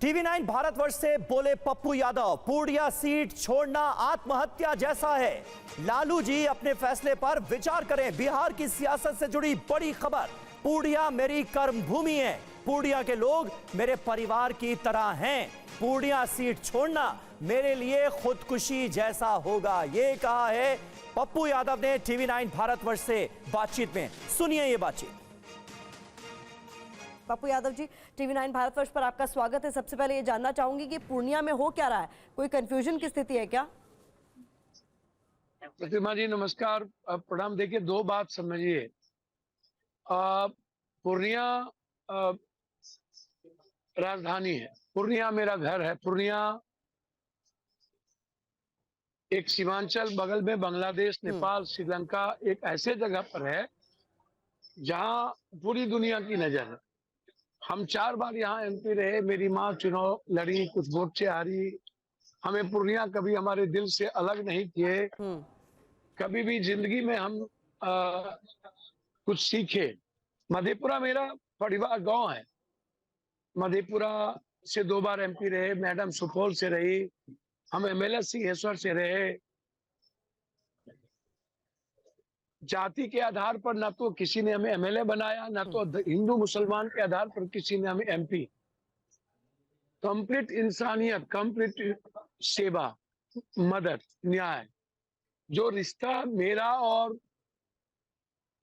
TV9 Bharatvarsh से बोले Pappu Yadav, Purnia seat छोड़ना आत्महत्या जैसा है। लालू जी अपने फैसले पर विचार करें। बिहार की सियासत से जुड़ी बड़ी खबर। पूर्णिया मेरी कर्मभूमि है, पूर्णिया के लोग मेरे परिवार की तरह हैं। पूर्णिया सीट छोड़ना मेरे लिए खुदकुशी जैसा होगा, ये कहा है पप्पू यादव ने TV9 भारतवर्ष से बातचीत में। सुनिए ये बातचीत। पप्पू यादव जी, TV9 भारतवर्ष पर आपका स्वागत है। सबसे पहले ये जानना चाहूंगी कि पूर्णिया में हो क्या रहा है, कोई कंफ्यूजन की स्थिति है क्या? प्रतिमा जी नमस्कार, प्रणाम। देखिए, दो बात समझिए। पूर्णिया राजधानी है, पूर्णिया मेरा घर है। पूर्णिया एक सीमांचल, बगल में बांग्लादेश, नेपाल, श्रीलंका, एक ऐसे जगह पर है जहां पूरी दुनिया की नजर है। हम 4 बार यहाँ MP रहे, मेरी माँ चुनाव लड़ी, कुछ वोट से हारी। हमें पूर्णिया कभी हमारे दिल से अलग नहीं किए। कभी भी जिंदगी में हम कुछ सीखे। मधेपुरा मेरा परिवार गांव है। मधेपुरा से 2 बार MP रहे, मैडम सुपौल से रही, हम MLA सिंहेश्वर से रहे। जाति के आधार पर ना तो किसी ने हमें MLA बनाया, ना तो हिंदू मुसलमान के आधार पर किसी ने हमें MP। कंप्लीट इंसानियत, कंप्लीट सेवा, मदद, न्याय। जो रिश्ता मेरा और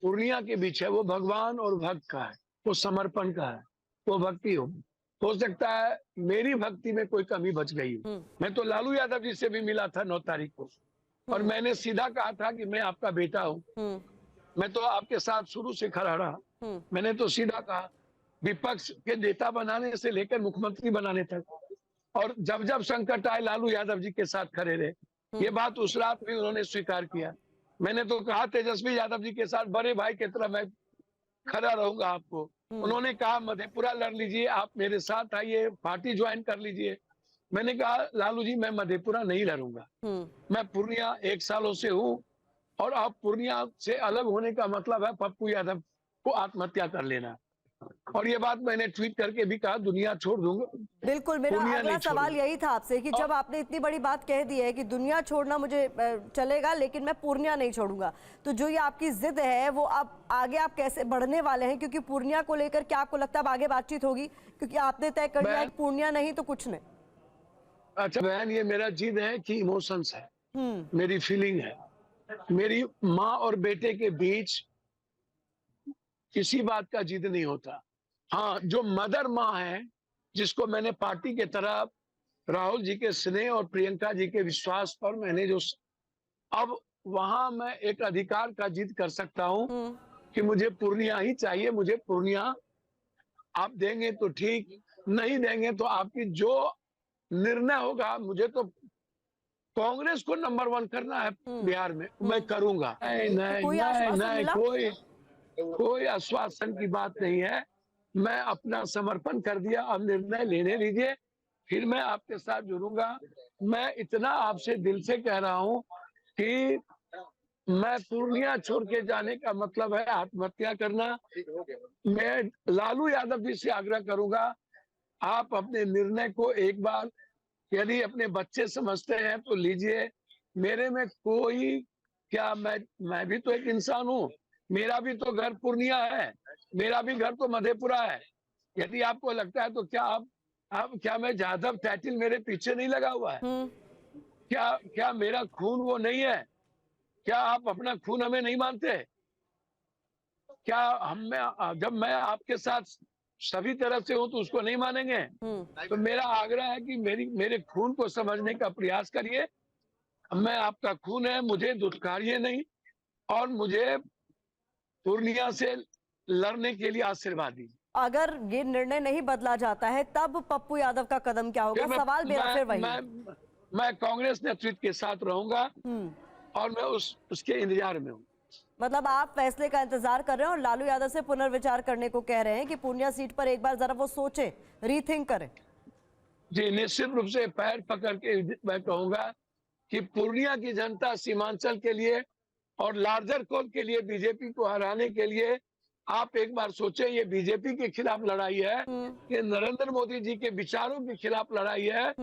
पूर्णिया के बीच है वो भगवान और भक्त का है, वो समर्पण का है, वो भक्ति हो सकता है मेरी भक्ति में कोई कमी बच गई। मैं तो लालू यादव जी से भी मिला था 9 तारीख को, और मैंने सीधा कहा था कि मैं आपका बेटा हूँ। मैं तो आपके साथ शुरू से खड़ा रहा। मैंने तो सीधा कहा, विपक्ष के नेता बनाने से लेकर मुख्यमंत्री बनाने तक, और जब जब संकट आए लालू यादव जी के साथ खड़े रहे। ये बात उस रात भी उन्होंने स्वीकार किया। मैंने तो कहा तेजस्वी यादव जी के साथ बड़े भाई की तरह मैं खड़ा रहूंगा आपको। उन्होंने कहा मधेपुरा लड़ लीजिए, आप मेरे साथ आइए, पार्टी ज्वाइन कर लीजिए। मैंने कहा लालू जी मैं मधेपुरा नहीं लड़ूंगा, मैं पूर्णिया 1 सालों से हूँ, और अब पूर्णिया से अलग होने का मतलब है पप्पू यादव को आत्महत्या कर लेना। और ये बात मैंने ट्वीट करके भी कहा, दुनिया छोड़ दूंगा। बिल्कुल, मेरा अगला सवाल यही था आपसे कि जब आपने इतनी बड़ी बात कह दी है कि दुनिया छोड़ना मुझे चलेगा लेकिन मैं पूर्णिया नहीं छोड़ूंगा, तो जो ये आपकी जिद है वो अब आगे आप कैसे बढ़ने वाले हैं? क्योंकि पूर्णिया को लेकर क्या आपको लगता है अब आगे बातचीत होगी? क्योंकि आपने तय कर लिया है पूर्णिया नहीं तो कुछ नहीं। अच्छा बहन, ये मेरा जिद है कि इमोशंस है, मेरी फीलिंग है। मेरी माँ और बेटे के बीच किसी बात का जिद नहीं होता। हाँ, जो मदर माँ है, जिसको मैंने पार्टी के तरफ राहुल जी के स्नेह और प्रियंका जी के विश्वास पर मैंने जो, अब वहां मैं एक अधिकार का जिद कर सकता हूँ कि मुझे पूर्णिया ही चाहिए। मुझे पूर्णिया आप देंगे तो ठीक, नहीं देंगे तो आपकी जो निर्णय होगा। मुझे तो कांग्रेस को नंबर 1 करना है बिहार में, मैं करूंगा। नहीं, कोई आश्वासन की बात नहीं है। मैं अपना समर्पण कर दिया, अब निर्णय लेने दीजिए, फिर मैं आपके साथ जुड़ूंगा। मैं इतना आपसे दिल से कह रहा हूं कि मैं पूर्णिया छोड़ के जाने का मतलब है आत्महत्या करना। मैं लालू यादव जी से आग्रह करूंगा, आप अपने निर्णय को एक बार यदि अपने बच्चे समझते हैं तो लीजिए। मेरे में कोई क्या, मैं भी तो एक इंसान हूँ, मेरा भी तो घर पूर्णिया है, मेरा भी घर तो मधेपुरा है। यदि आपको लगता है तो क्या मैं यादव टाइटल मेरे पीछे नहीं लगा हुआ है? क्या मेरा खून वो नहीं है? क्या आप अपना खून हमें नहीं मानते? क्या जब मैं आपके साथ सभी तरफ से हूं तो उसको नहीं मानेंगे? तो मेरा आग्रह है कि मेरे खून को समझने का प्रयास करिए। मैं आपका खून है, मुझे दुत्कारिए नहीं, और मुझे पूर्णिया से लड़ने के लिए आशीर्वाद दीजिए। अगर ये निर्णय नहीं बदला जाता है तब पप्पू यादव का कदम क्या होगा? सवाल मेरा फिर वही। मैं कांग्रेस नेतृत्व के साथ रहूंगा, और मैं उसके इंतजार में हूँ। मतलब आप फैसले का इंतजार कर रहे हैं और लालू यादव से पुनर्विचार करने को कह रहे हैं कि पूर्णिया सीट पर एक बार जरा वो सोचें, रीथिंक करें। जी, निश्चित रूप से पैर पकड़ के मैं कहूंगा कि पूर्णिया की जनता सीमांचल के लिए और लार्जर कोल के लिए, बीजेपी को हराने के लिए आप एक बार सोचें, ये बीजेपी के खिलाफ लड़ाई है, ये नरेंद्र मोदी जी के विचारों के खिलाफ लड़ाई है,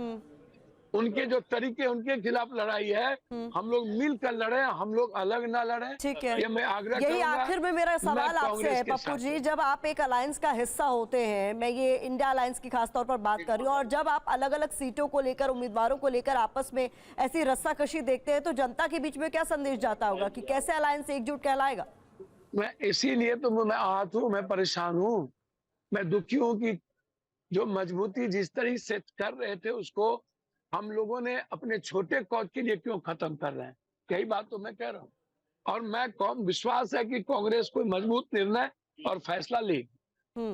उनके जो तरीके उनके खिलाफ लड़ाई है। हम लोग मिलकर लड़े, हम लोग अलग ना लड़े। ठीक है, ये मैं आग्रह यही करूंगा। आखिर में मेरा सवाल आपसे है पप्पू जी, जब आप एक अलायंस का हिस्सा होते हैं, मैं ये इंडिया अलायंस की खासतौर पर बात कर रही हूँ, और जब आप अलग अलग सीटों को लेकर, उम्मीदवारों को लेकर आपस में ऐसी रस्साकशी देखते हैं, तो जनता के बीच में क्या संदेश जाता होगा कि कैसे अलायंस एकजुट कहलाएगा? मैं इसीलिए तो मैं आहत हूँ, मैं परेशान हूँ, मैं दुखी हूँ कि जो मजबूती जिस तरह से कर रहे थे उसको हम लोगों ने अपने छोटे कौज के लिए क्यों खत्म कर रहे हैं। यही बात तो मैं कह रहा हूँ, और मैं विश्वास है कि कांग्रेस कोई मजबूत निर्णय और फैसला लेगी।